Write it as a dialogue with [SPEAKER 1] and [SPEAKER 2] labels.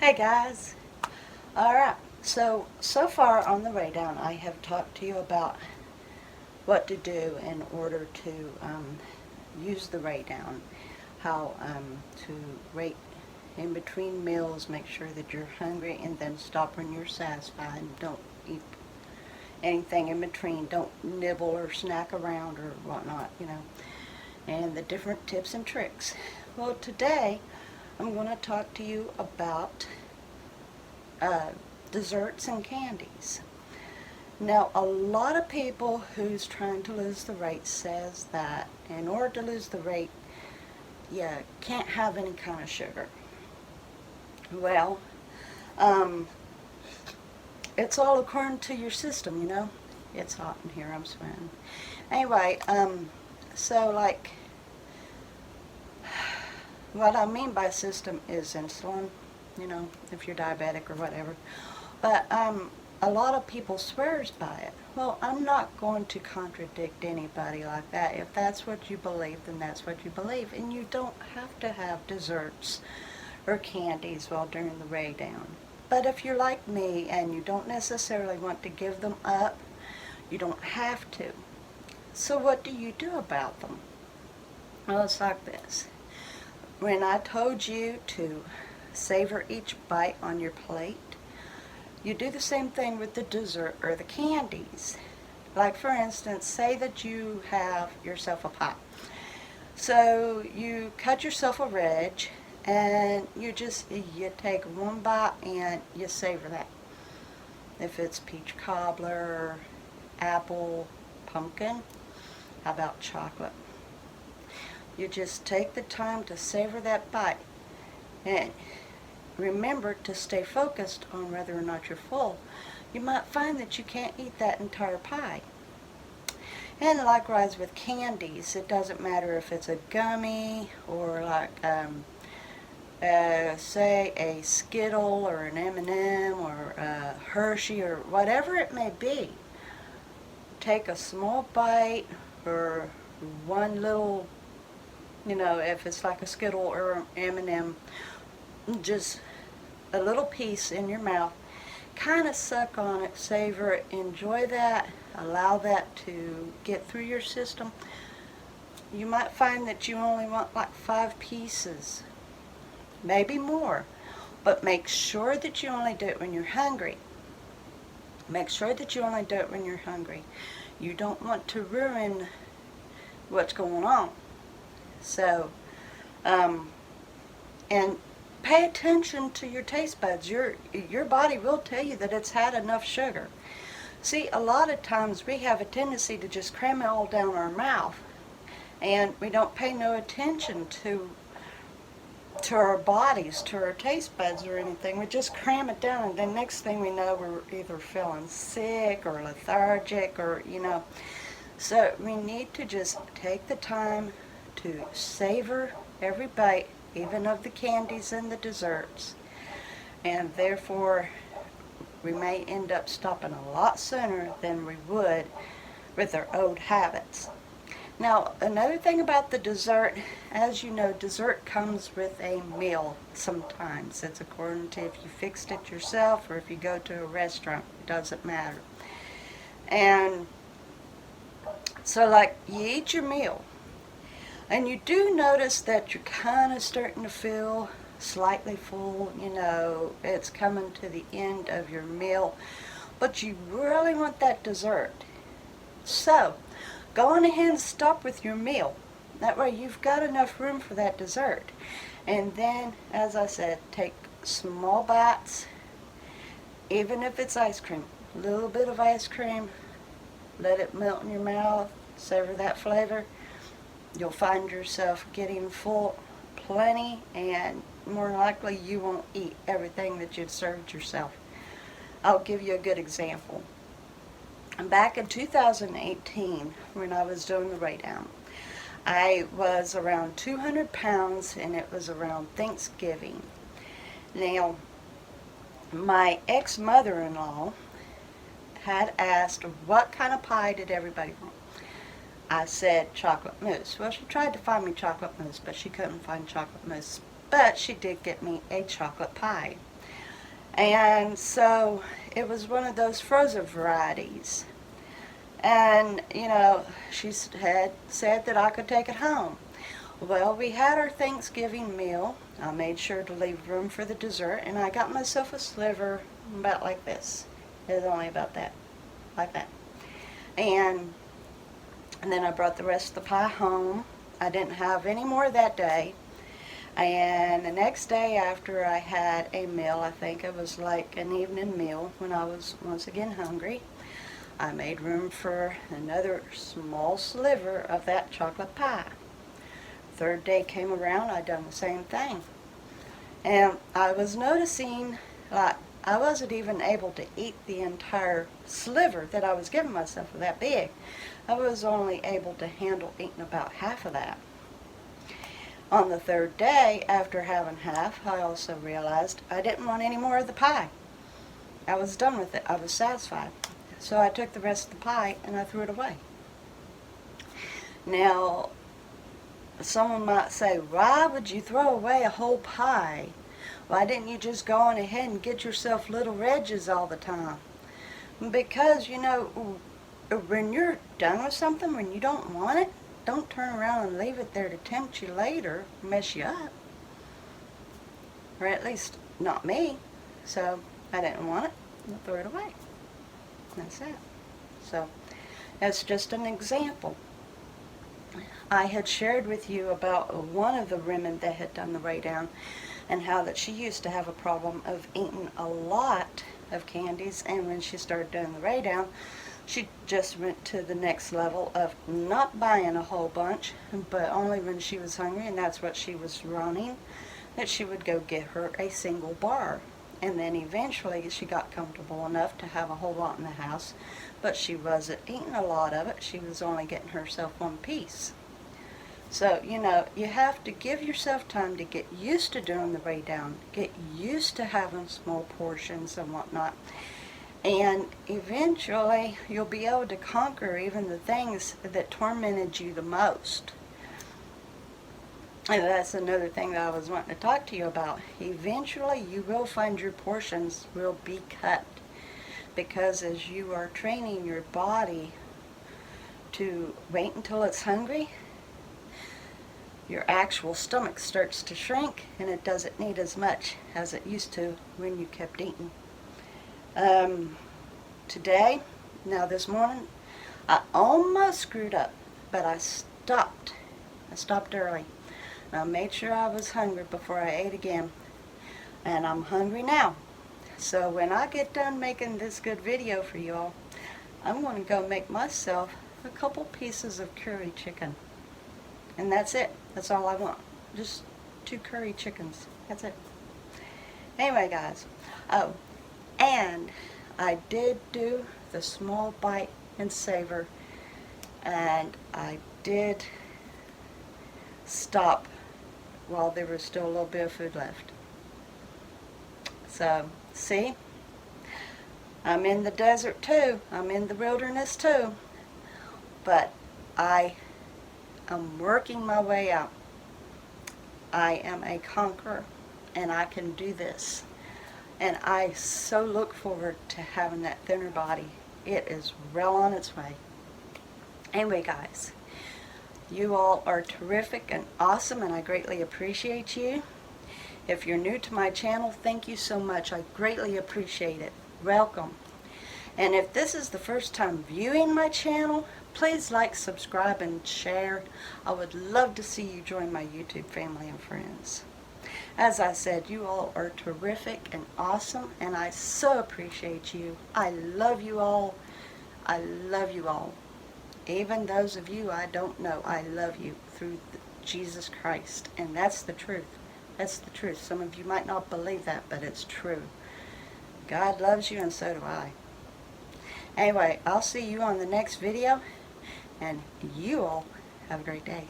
[SPEAKER 1] Hey guys. Alright, so far on the way down I have talked to you about what to do in order to use the ray down, how to rate in between meals, make sure that you're hungry, and then stop when you're satisfied. Don't eat anything in between. Don't nibble or snack around or whatnot, and the different tips and tricks. Well, today I'm going to talk to you about uh, desserts and candies. Now, a lot of people who's trying to lose the weight says that in order to lose the weight, you can't have any kind of sugar. Well, um, it's all according to your system. It's hot in here, I'm sweating. Anyway, so like, what I mean by system is insulin, if you're diabetic or whatever. But a lot of people swears by it. Well, I'm not going to contradict anybody like that. If that's what you believe, then that's what you believe. And you don't have to have desserts or candies while during the ray down. But if you're like me and you don't necessarily want to give them up, you don't have to. So what do you do about them? Well, it's like this. When I told you to savor each bite on your plate, you do the same thing with the dessert or the candies. Like, for instance, say that you have yourself a pie. So you cut yourself a wedge and you take one bite and you savor that. If it's peach cobbler, apple, pumpkin, how about chocolate? You just take the time to savor that bite. And remember to stay focused on whether or not you're full. You might find that you can't eat that entire pie. And likewise with candies, it doesn't matter if it's a gummy or like, say a Skittle or an M&M or a Hershey or whatever it may be. Take a small bite or one little, if it's like a Skittle or M&M, just a little piece in your mouth, kind of suck on it, savor it, enjoy that, allow that to get through your system. You might find that you only want like 5 pieces, maybe more, but make sure that you only do it when you're hungry. Make sure that you only do it when you're hungry. You don't want to ruin what's going on. So, and pay attention to your taste buds. Your body will tell you that it's had enough sugar. See, a lot of times we have a tendency to just cram it all down our mouth, and we don't pay no attention to our bodies, to our taste buds or anything. We just cram it down, and then next thing we know, we're either feeling sick or lethargic or. So we need to just take the time to savor every bite, even of the candies and the desserts, and therefore we may end up stopping a lot sooner than we would with our old habits. Now, another thing about the dessert, as you know, dessert comes with a meal sometimes. It's according to if you fixed it yourself or if you go to a restaurant. It doesn't matter. And so, like, you eat your meal, and you do notice that you're kind of starting to feel slightly full, it's coming to the end of your meal, but you really want that dessert. So, go on ahead and stop with your meal. That way you've got enough room for that dessert. And then, as I said, take small bites, even if it's ice cream. A little bit of ice cream, let it melt in your mouth, savor that flavor. You'll find yourself getting full plenty, and more likely you won't eat everything that you've served yourself. I'll give you a good example. Back in 2018, when I was doing the ray down, I was around 200 pounds, and it was around Thanksgiving. Now, my ex-mother-in-law had asked what kind of pie did everybody want. I said chocolate mousse. Well, she tried to find me chocolate mousse, but she couldn't find chocolate mousse. But she did get me a chocolate pie. And so it was one of those frozen varieties. And, you know, she had said that I could take it home. Well, we had our Thanksgiving meal. I made sure to leave room for the dessert, and I got myself a sliver about like this. It was only about that, like that. And then I brought the rest of the pie home. I didn't have any more that day. And the next day after I had a meal, I think it was like an evening meal when I was once again hungry, I made room for another small sliver of that chocolate pie. Third day came around, I done the same thing. And I was noticing, like, I wasn't even able to eat the entire sliver that I was giving myself that big. I was only able to handle eating about half of that. On the third day, after having half, I also realized I didn't want any more of the pie. I was done with it. I was satisfied. So I took the rest of the pie and I threw it away. Now, someone might say, why would you throw away a whole pie? Why didn't you just go on ahead and get yourself little wedges all the time? Because, you know, when you're done with something, when you don't want it, don't turn around and leave it there to tempt you later, mess you up. Or at least, not me. So, I didn't want it, I threw it away. That's it. So, that's just an example. I had shared with you about one of the women that had done the Way Down, and how that she used to have a problem of eating a lot of candies, and when she started doing the Way Down, she just went to the next level of not buying a whole bunch, but only when she was hungry, and that's what she was running, that she would go get her a single bar. And then eventually she got comfortable enough to have a whole lot in the house, but she wasn't eating a lot of it. She was only getting herself one piece. So, you know, you have to give yourself time to get used to doing the Way Down, get used to having small portions and whatnot. And eventually you'll be able to conquer even the things that tormented you the most. And that's another thing that I was wanting to talk to you about. Eventually you will find your portions will be cut. Because as you are training your body to wait until it's hungry, your actual stomach starts to shrink and it doesn't need as much as it used to when you kept eating. Today, now this morning, I almost screwed up, but I stopped. I stopped early. And I made sure I was hungry before I ate again. And I'm hungry now. So when I get done making this good video for y'all, I'm going to go make myself a couple pieces of curry chicken. And that's it. That's all I want. Just 2 curry chickens. That's it. Anyway, guys. Oh, and I did do the small bite and savor. And I did stop while there was still a little bit of food left. So, see? I'm in the desert too. I'm in the wilderness too. But I'm working my way out. I am a conqueror, and I can do this. And I so look forward to having that thinner body. It is well on its way. Anyway, guys, you all are terrific and awesome, and I greatly appreciate you. If you're new to my channel, thank you so much. I greatly appreciate it. Welcome. And if this is the first time viewing my channel, please like, subscribe, and share. I would love to see you join my YouTube family and friends. As I said, you all are terrific and awesome, and I so appreciate you. I love you all. I love you all. Even those of you I don't know, I love you through Jesus Christ. And that's the truth. That's the truth. Some of you might not believe that, but it's true. God loves you, and so do I. Anyway, I'll see you on the next video, and you all have a great day.